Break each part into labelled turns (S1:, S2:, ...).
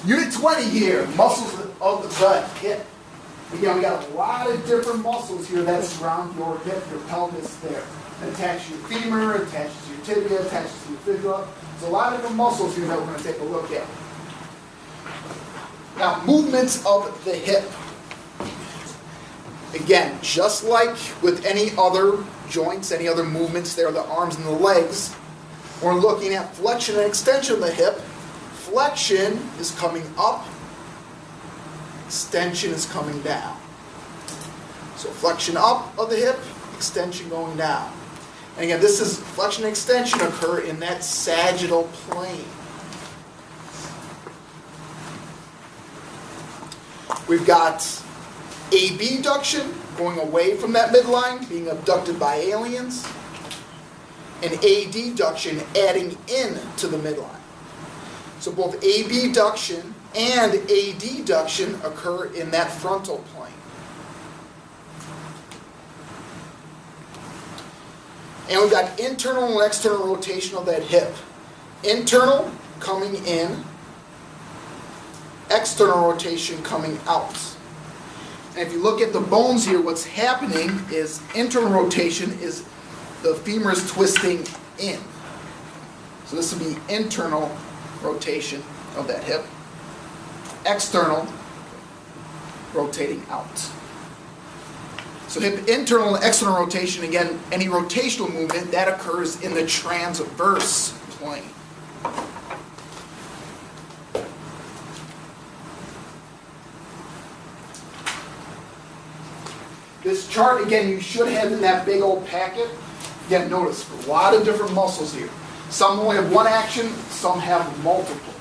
S1: Unit 20 here, muscles of the hip. Again, we got a lot of different muscles here that surround your hip, your pelvis there. It attaches to your femur, attaches to your tibia, attaches to your fibula. There's a lot of different muscles here that we're going to take a look at. Now, movements of the hip. Again, just like with any other joints, any other movements there, the arms and the legs, we're looking at flexion and extension of the hip. Flexion is coming up, extension is coming down. So flexion up of the hip, extension going down. And again, this is flexion and extension occur in that sagittal plane. We've got abduction, going away from that midline, being abducted by aliens, and adduction, adding in to the midline. So both abduction and adduction occur in that frontal plane. And we've got internal and external rotation of that hip. Internal coming in, external rotation coming out. And if you look at the bones here, what's happening is internal rotation is the femur is twisting in. So this would be internal rotation of that hip. External, rotating out. So hip internal and external rotation, again, any rotational movement, that occurs in the transverse plane. This chart, again, you should have in that big old packet. Again, notice, a lot of different muscles here. Some only have one action, some have multiple.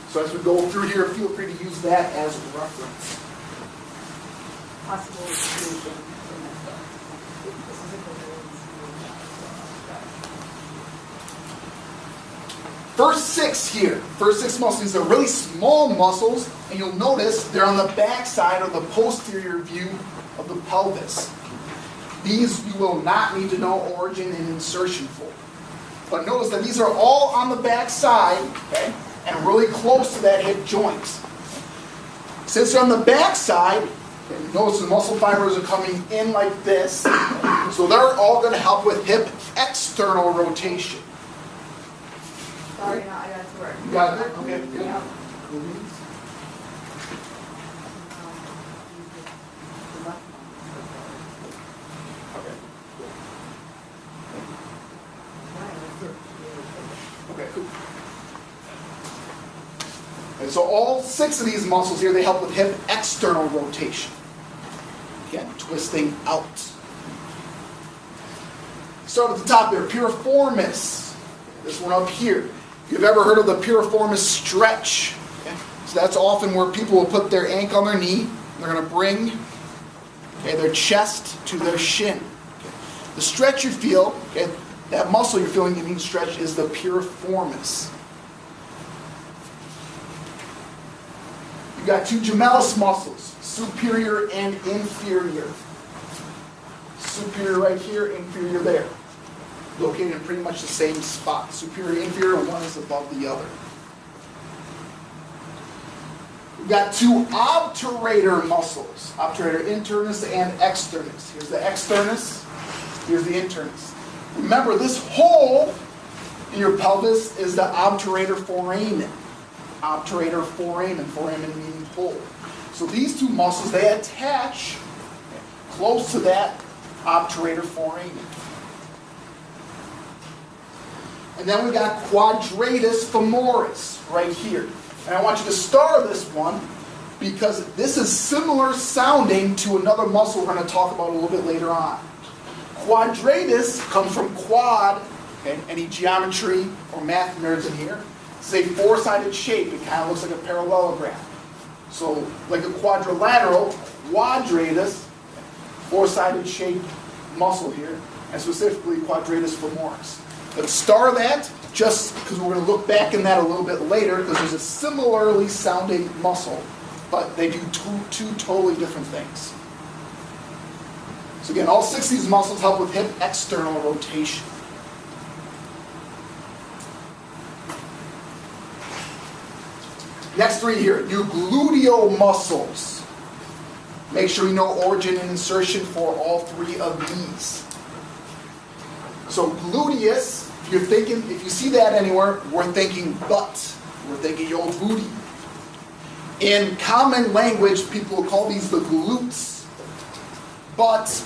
S1: So as we go through here, feel free to use that as a reference.
S2: Possible solution.
S1: First six here, first six muscles, these are really small muscles, and you'll notice they're on the back side or the posterior view of the pelvis. These you will not need to know origin and insertion for. But notice that these are all on the back side, okay, and really close to that hip joint. Since they're on the back side, okay, notice the muscle fibers are coming in like this, so they're all going to help with hip external rotation.
S2: Sorry, no, I got it to work.
S1: You got it? Okay. Good.
S2: Yeah.
S1: Okay, cool. And so all six of these muscles here, they help with hip external rotation. Again, twisting out. Start at the top there, piriformis. This one up here. If you've ever heard of the piriformis stretch, okay? So that's often where people will put their ankle on their knee. They're going to bring their chest to their shin. Okay? The stretch you feel, okay, that muscle you're feeling being stretched is the piriformis. You've got two gemellus muscles, superior and inferior. Superior right here, inferior there. Located in pretty much the same spot. Superior, inferior, one is above the other. We've got two obturator muscles. Obturator internus and externus. Here's the externus, here's the internus. Remember, this hole in your pelvis is the obturator foramen. Obturator foramen, foramen meaning hole. So these two muscles, they attach close to that obturator foramen. And then we've got quadratus femoris right here. And I want you to start this one because this is similar sounding to another muscle we're going to talk about a little bit later on. Quadratus comes from quad, okay, any geometry or math nerds in here. It's a four-sided shape. It kind of looks like a parallelogram. So like a quadrilateral, quadratus, four-sided shaped muscle here, and specifically quadratus femoris. But star that just because we're going to look back in that a little bit later because there's a similarly sounding muscle, but they do two totally different things. So again, all six of these muscles help with hip external rotation. Next three here, your gluteal muscles. Make sure you know origin and insertion for all three of these. So gluteus, if you see that anywhere, we're thinking butt. We're thinking your booty. In common language, people will call these the glutes, but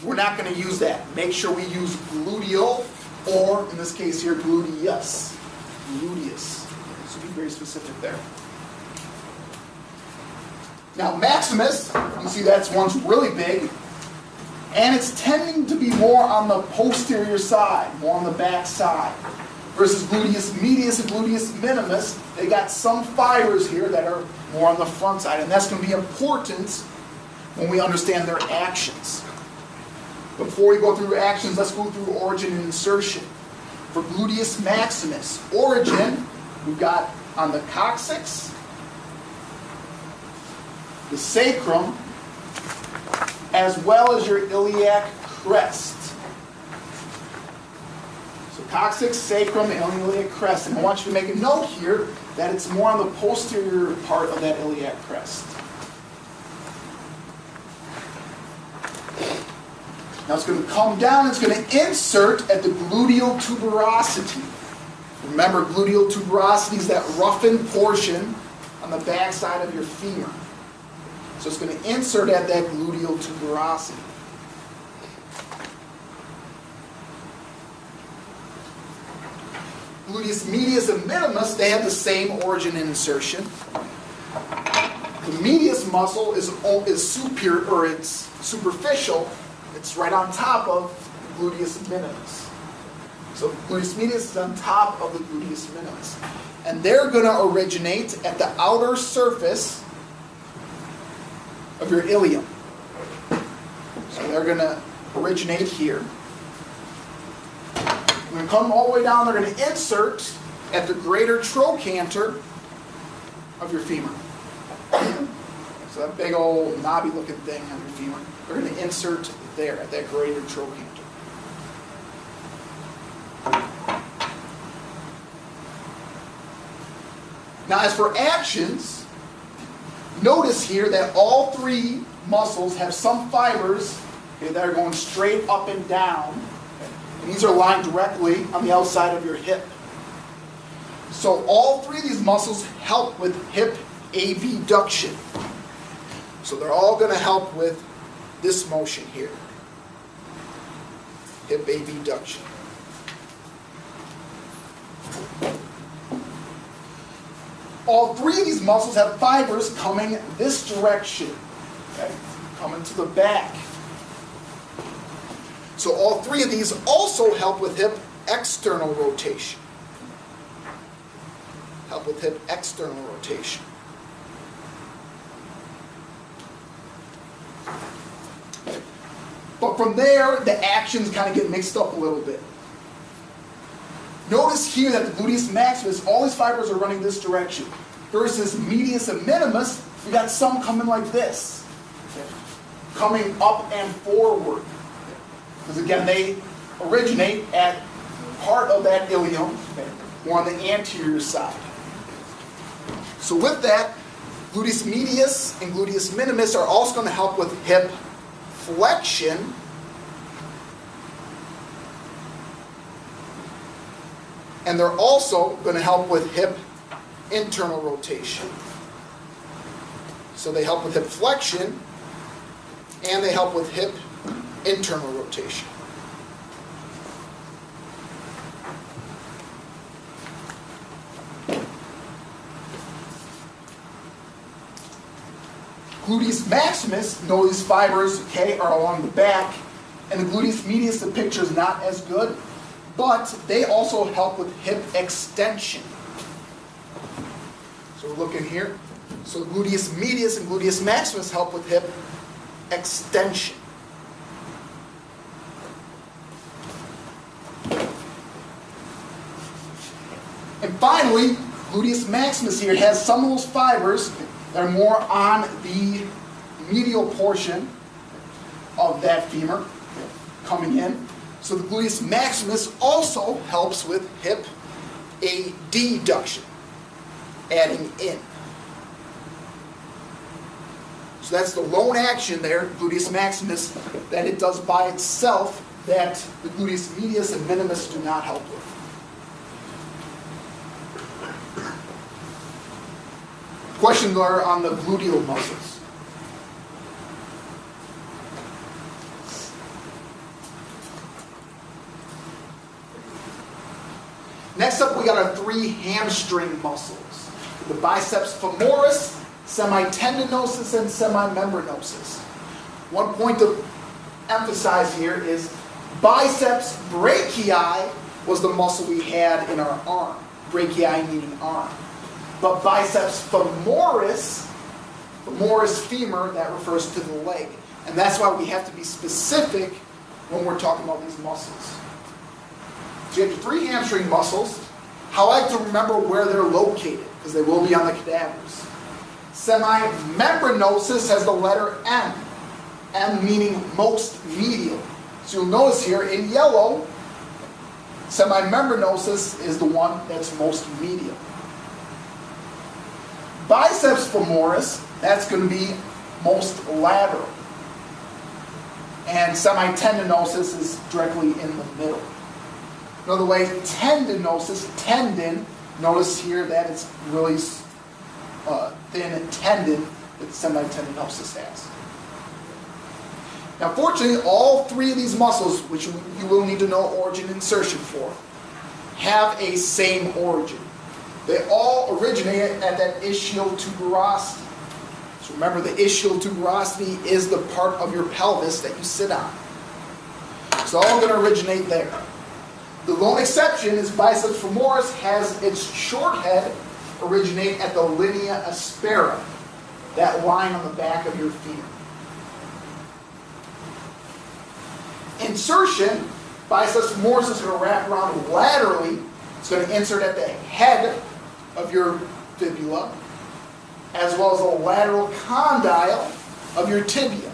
S1: we're not going to use that. Make sure we use gluteal, or in this case here, gluteus. Gluteus. So be very specific there. Now maximus, you see that's one's really big, and it's tending to be more on the posterior side, more on the back side. Versus gluteus medius and gluteus minimus, they got some fibers here that are more on the front side, and that's going to be important when we understand their actions. Before we go through actions, let's go through origin and insertion. For gluteus maximus, origin, we've got on the coccyx, the sacrum, as well as your iliac crest. So coccyx, sacrum, and iliac crest. And I want you to make a note here that it's more on the posterior part of that iliac crest. Now it's going to come down, it's going to insert at the gluteal tuberosity. Remember, gluteal tuberosity is that roughened portion on the back side of your femur. So it's going to insert at that gluteal tuberosity. Gluteus medius and minimus, they have the same origin and insertion. The medius muscle is superior, or it's superficial. It's right on top of the gluteus minimus. So gluteus medius is on top of the gluteus minimus. And they're going to originate at the outer surface of your ilium. So they're going to originate here. They're going to come all the way down. They're going to insert at the greater trochanter of your femur. So that big old knobby looking thing on your femur, they're going to insert there at that greater trochanter. Now as for actions, notice here that all three muscles have some fibers that are going straight up and down. And these are lined directly on the outside of your hip. So all three of these muscles help with hip abduction. So they're all going to help with this motion here. Hip abduction. All three of these muscles have fibers coming this direction, okay? Coming to the back. So all three of these also help with hip external rotation. Help with hip external rotation. But from there, the actions kind of get mixed up a little bit. Notice here that the gluteus maximus, all these fibers are running this direction. Versus medius and minimus, we got some coming like this. Okay. Coming up and forward. Because again, they originate at part of that ilium, or on the anterior side. So with that, gluteus medius and gluteus minimus are also going to help with hip flexion. And they're also going to help with hip internal rotation. So they help with hip flexion, and they help with hip internal rotation. Gluteus maximus, know these fibers, okay, are along the back, and the gluteus medius, the picture is not as good, but they also help with hip extension. So we're looking here. So gluteus medius and gluteus maximus help with hip extension. And finally, gluteus maximus here has some of those fibers that are more on the medial portion of that femur coming in. So the gluteus maximus also helps with hip adduction, adding in. So that's the lone action there, gluteus maximus, that it does by itself that the gluteus medius and minimus do not help with. Questions are on the gluteal muscles. Next up, we got our 3 hamstring muscles. The biceps femoris, semitendinosus, and semimembranosus. One point to emphasize here is biceps brachii was the muscle we had in our arm. Brachii meaning arm. But biceps femoris femur, that refers to the leg. And that's why we have to be specific when we're talking about these muscles. So you have your 3 hamstring muscles. How I like to remember where they're located, because they will be on the cadavers. Semimembranosus has the letter M. M meaning most medial. So you'll notice here in yellow, semimembranosus is the one that's most medial. Biceps femoris, that's going to be most lateral. And semitendinosus is directly in the middle. Another way, tendinosus, tendon, notice here that it's really thin tendon that semitendinosus has. Now fortunately, all 3 of these muscles, which you will need to know origin and insertion for, have a same origin. They all originate at that ischial tuberosity. So remember, the ischial tuberosity is the part of your pelvis that you sit on. It's all going to originate there. The lone exception is biceps femoris has its short head originate at the linea aspera, that line on the back of your femur. Insertion, biceps femoris is going to wrap around laterally. It's going to insert at the head of your fibula, as well as the lateral condyle of your tibia.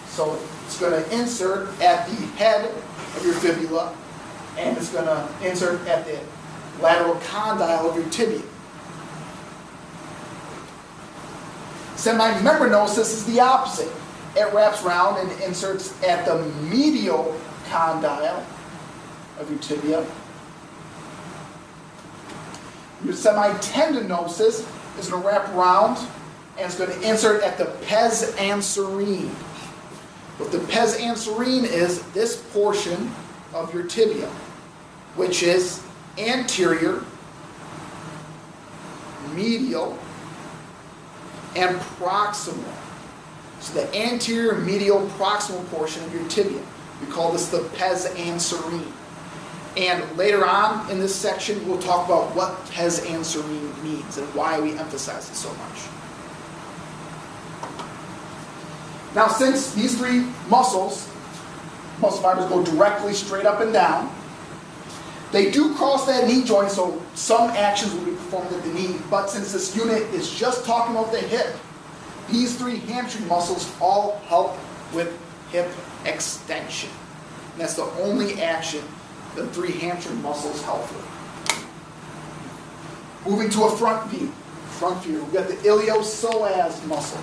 S1: So it's going to insert at the head of your fibula, and it's going to insert at the lateral condyle of your tibia. Semimembranosus is the opposite. It wraps around and inserts at the medial condyle of your tibia. Your semitendinosus is going to wrap around and it's going to insert at the pes anserine. What the pes anserine is this portion of your tibia, which is anterior, medial, and proximal. So the anterior, medial, proximal portion of your tibia. We call this the pes anserine. And later on in this section, we'll talk about what pes anserine means and why we emphasize it so much. Now, since these 3 muscle fibers go directly straight up and down, they do cross that knee joint, so some actions will be performed at the knee. But since this unit is just talking about the hip, these 3 hamstring muscles all help with hip extension. And that's the only action the 3 hamstring muscles help with. Moving to a front view. We've got the iliopsoas muscle.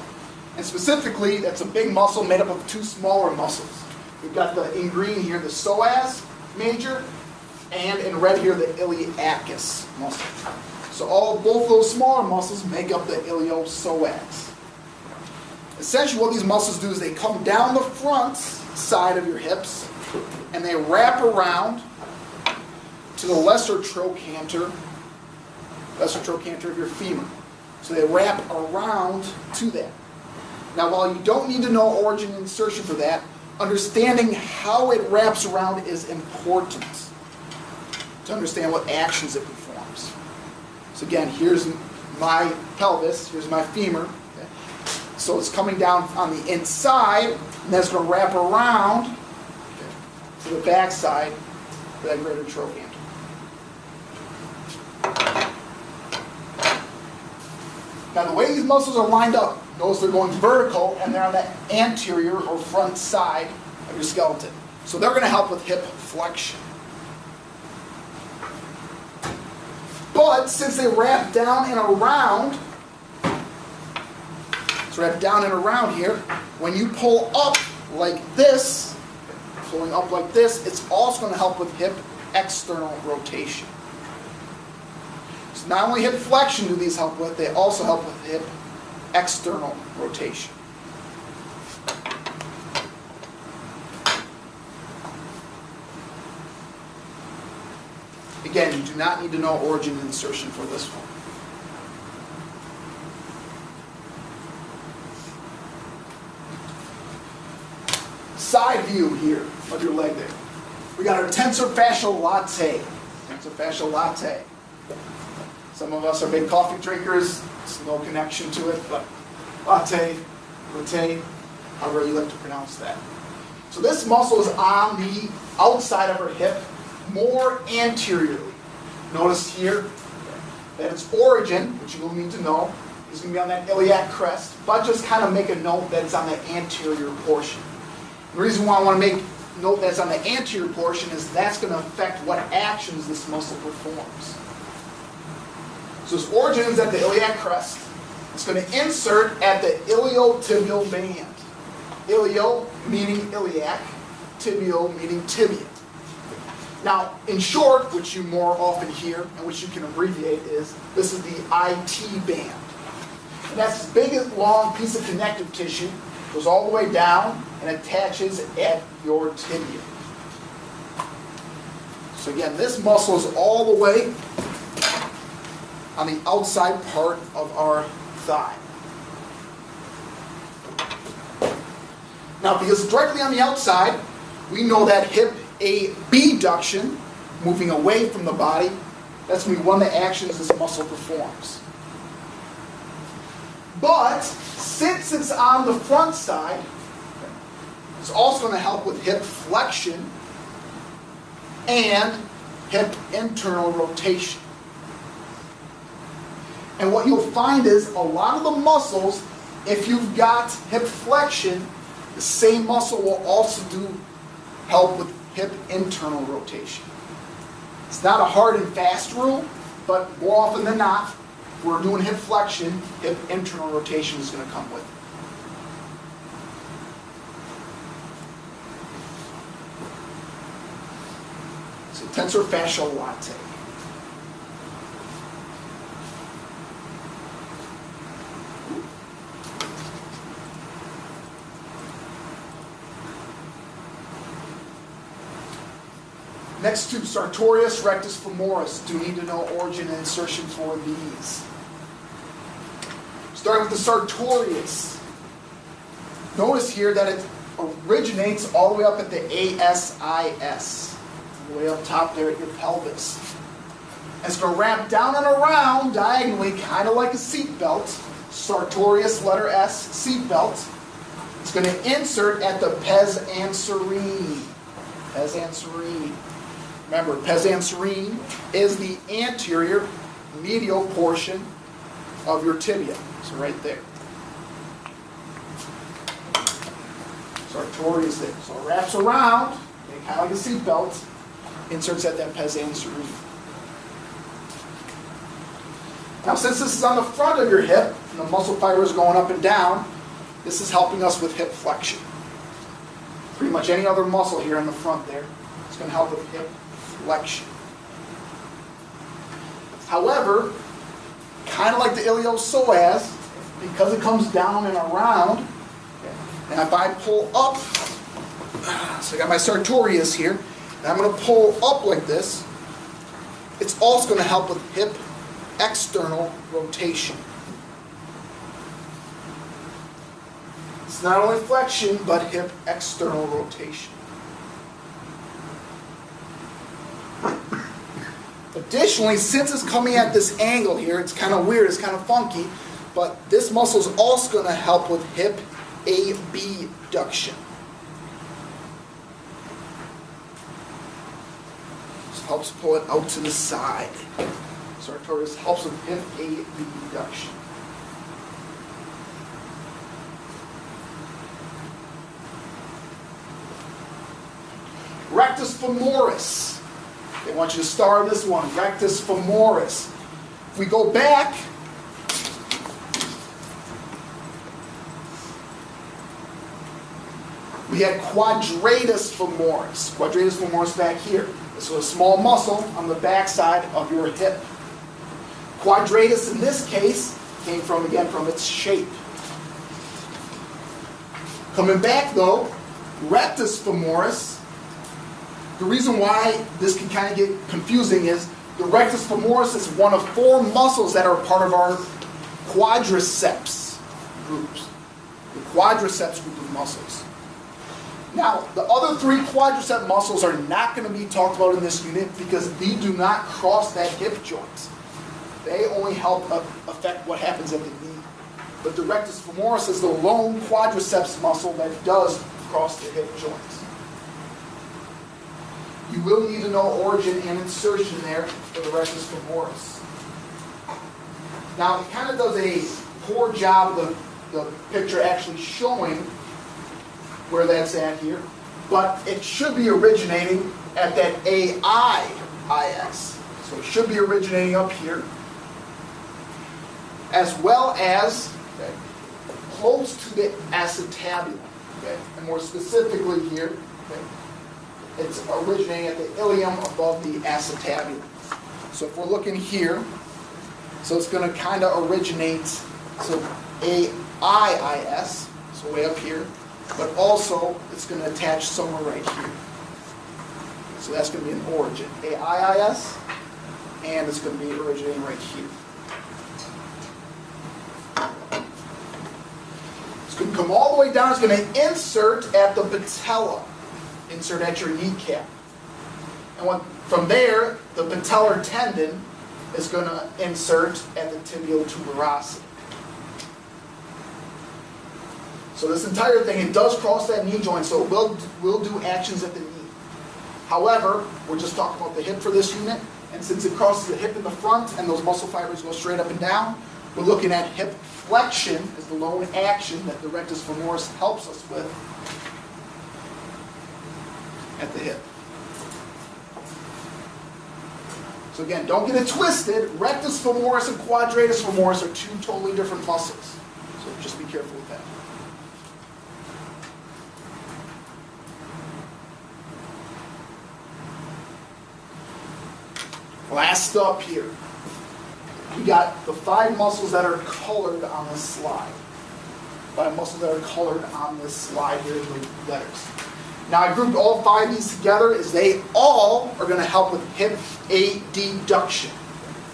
S1: And specifically, that's a big muscle made up of 2 smaller muscles. We've got in green here the psoas major, and in red here the iliacus muscle. So both those smaller muscles make up the iliopsoas. Essentially what these muscles do is they come down the front side of your hips and they wrap around to the lesser trochanter of your femur. So they wrap around to that. Now while you don't need to know origin and insertion for that, understanding how it wraps around is important to understand what actions it performs. So again, here's my pelvis, here's my femur. Okay? So it's coming down on the inside, and that's going to wrap around to the back side of that greater trochanter. Now the way these muscles are lined up, notice they're going vertical and they're on the anterior or front side of your skeleton. So they're going to help with hip flexion. But since they wrap down and around, So we have down and around here. When you pull up like this, pulling up like this, it's also going to help with hip external rotation. So not only hip flexion do these help with, they also help with hip external rotation. Again, you do not need to know origin and insertion for this one. Side view here of your leg there. We got our tensor fascial latte. Tensor fascial latte. Some of us are big coffee drinkers. There's no connection to it, but latte, however you like to pronounce that. So this muscle is on the outside of our hip, more anteriorly. Notice here that its origin, which you will need to know, is going to be on that iliac crest, but just kind of make a note that it's on the anterior portion. The reason why I want to make note that it's on the anterior portion is that's going to affect what actions this muscle performs. So its origin is at the iliac crest. It's going to insert at the iliotibial band. Ilio meaning iliac, tibial meaning tibia. Now, in short, which you more often hear and which you can abbreviate is, this is the IT band. And that's this big, long piece of connective tissue, goes all the way down and attaches at your tibia. So again, this muscle is all the way on the outside part of our thigh. Now, because it's directly on the outside, we know that hip abduction, moving away from the body, that's going to be one of the actions this muscle performs. But since it's on the front side, it's also going to help with hip flexion and hip internal rotation. And what you'll find is a lot of the muscles, if you've got hip flexion, the same muscle will also help with hip internal rotation. It's not a hard and fast rule, but more often than not, if we're doing hip flexion, hip internal rotation is going to come with it. So tensor fascial latte. Next two, sartorius, rectus femoris. Do need to know origin and insertion for these. Starting with the sartorius. Notice here that it originates all the way up at the ASIS, all the way up top there at your pelvis. And it's going to wrap down and around diagonally, kind of like a seat belt. Sartorius, letter S, seat belt. It's going to insert at the pes anserine. Pes anserine. Remember, pes anserine is the anterior medial portion of your tibia. So right there. Sartorius there. So it wraps around, kind of like a seat belt, inserts at that pes anserine. Now, since this is on the front of your hip, and the muscle fiber is going up and down, this is helping us with hip flexion. Pretty much any other muscle here in the front there, it's going to help with hip flexion. However, kind of like the iliopsoas, because it comes down and around, and if I pull up, so I got my sartorius here, and I'm going to pull up like this, it's also going to help with hip external rotation. It's not only flexion, but hip external rotation. Additionally, since it's coming at this angle here, it's kind of weird, it's kind of funky, but this muscle is also going to help with hip abduction. This helps pull it out to the side. Sartorius helps with hip abduction. Rectus femoris. They want you to star this one, rectus femoris. If we go back, we had quadratus femoris. Quadratus femoris back here. This was a small muscle on the backside of your hip. Quadratus in this case came from, again, from its shape. Coming back though, rectus femoris. The reason why this can kind of get confusing is the rectus femoris is one of 4 muscles that are part of our quadriceps groups. The quadriceps group of muscles. Now, the other 3 quadricep muscles are not going to be talked about in this unit because they do not cross that hip joint. They only help affect what happens at the knee. But the rectus femoris is the lone quadriceps muscle that does cross the hip joints. You will need to know origin and insertion there for the rectus femoris. Now, it kind of does a poor job of the picture actually showing where that's at here, but it should be originating at that AIIS. So it should be originating up here, as well as close to the acetabulum. And more specifically here, it's originating at the ilium above the acetabulum. So if we're looking here, so it's going to kind of originate, so AIIS, so way up here, but also it's going to attach somewhere right here. So that's going to be an origin. AIIS, and it's going to be originating right here. It's going to come all the way down. It's going to insert at the patella. Insert at your kneecap. And from there, the patellar tendon is going to insert at the tibial tuberosity. So this entire thing, it does cross that knee joint, so it will do actions at the knee. However, we're just talking about the hip for this unit, and since it crosses the hip in the front and those muscle fibers go straight up and down, we're looking at hip flexion as the lone action that the rectus femoris helps us with at the hip. So again, don't get it twisted. Rectus femoris and quadratus femoris are 2 totally different muscles. So just be careful with that. Last up here, we got the 5 muscles that are colored on this slide. 5 muscles that are colored on this slide here in the letters. Now I grouped all 5 of these together as they all are going to help with hip adduction.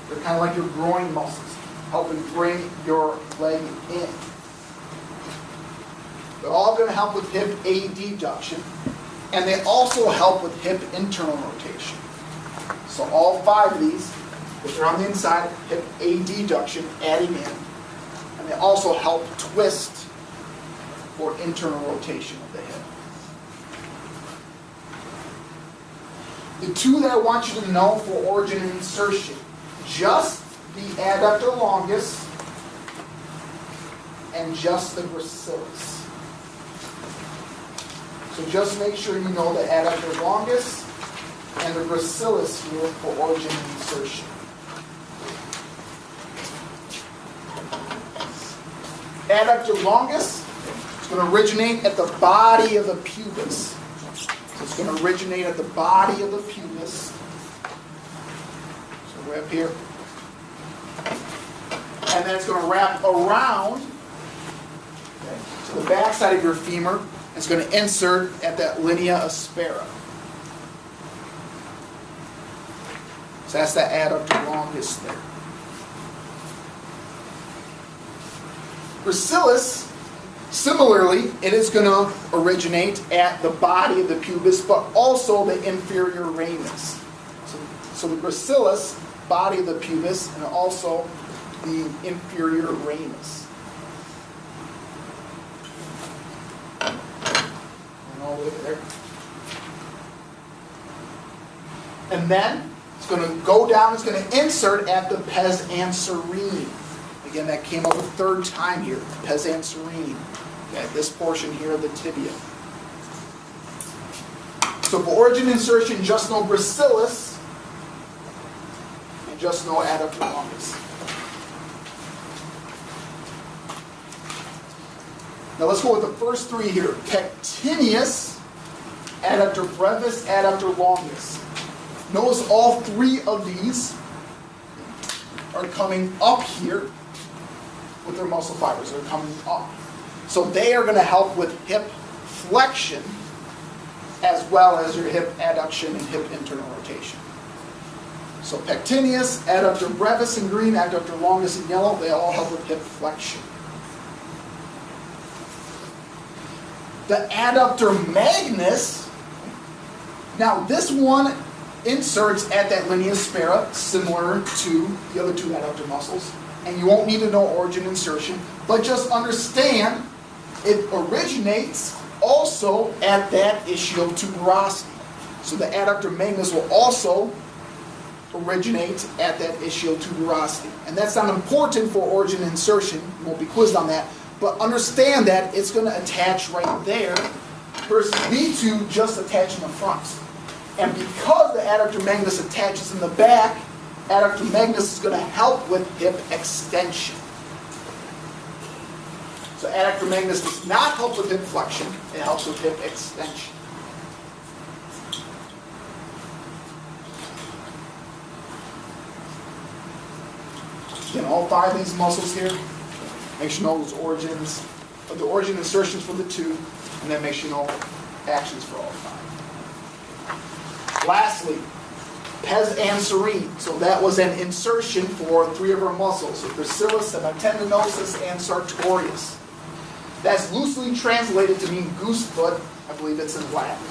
S1: They're kind of like your groin muscles, helping bring your leg in. They're all going to help with hip adduction, and they also help with hip internal rotation. So all 5 of these, if they're on the inside, hip adduction, adding in, and they also help twist for internal rotation of the hip. The 2 that I want you to know for origin and insertion, just the adductor longus and just the gracilis. So just make sure you know the adductor longus and the gracilis here for origin and insertion. Adductor longus is going to originate at the body of the pubis. So it's going to originate at the body of the pubis. So we're up here. And then it's going to wrap around to the back side of your femur. It's going to insert at that linea aspera. So that's the adductor longus there. Gracilis, similarly, it is going to originate at the body of the pubis, but also the inferior ramus. So the gracilis, body of the pubis, and also the inferior ramus. And all the way there. And then it's going to go down, it's going to insert at the pes anserine. Again, that came up a 3rd time here, pes anserine. Okay, this portion here of the tibia. So for origin insertion, just know gracilis and just know adductor longus. Now let's go with the first three here. Pectineus, adductor brevis, adductor longus. Notice all three of these are coming up here with their muscle fibers. They're coming up. So they are going to help with hip flexion as well as your hip adduction and hip internal rotation. So pectineus, adductor brevis in green, adductor longus in yellow, they all help with hip flexion. The adductor magnus, now this one inserts at that linea aspera, similar to the other two adductor muscles, and you won't need to know origin insertion, but just understand it originates also at that ischial tuberosity. So the adductor magnus will also originate at that ischial tuberosity. And that's not important for origin insertion, you won't be quizzed on that, but understand that it's going to attach right there versus these two just attach in the front. And because the adductor magnus attaches in the back, adductor magnus is going to help with hip extension. So adductor magnus does not help with hip flexion, it helps with hip extension. Again, all five of these muscles here, make sure you know those origins, the origin insertions for the two, and then make sure you know actions for all five. Lastly, pes anserine. So that was an insertion for three of our muscles, so gracilis, semitendinosus, and sartorius. That's loosely translated to mean goose foot. I believe it's in Latin.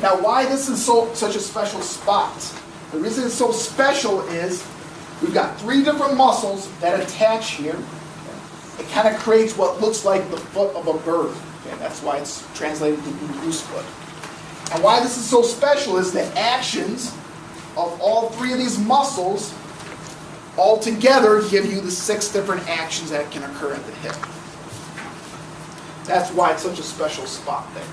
S1: Now, why this is such a special spot? The reason it's so special is we've got three different muscles that attach here. It kind of creates what looks like the foot of a bird. Okay, that's why it's translated to mean goose foot. And why this is so special is the actions of all three of these muscles all together give you the 6 different actions that can occur at the hip. That's why it's such a special spot there.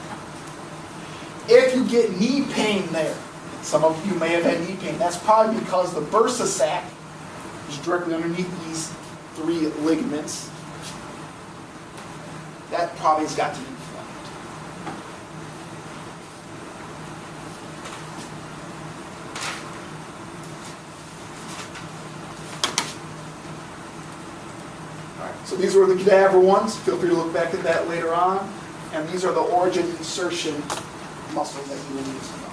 S1: If you get knee pain there, some of you may have had knee pain, that's probably because the bursa sac is directly underneath these 3 ligaments. That probably has got to be inflamed. So these were the cadaver ones. Feel free to look back at that later on. And these are the origin insertion muscles that you will need to know.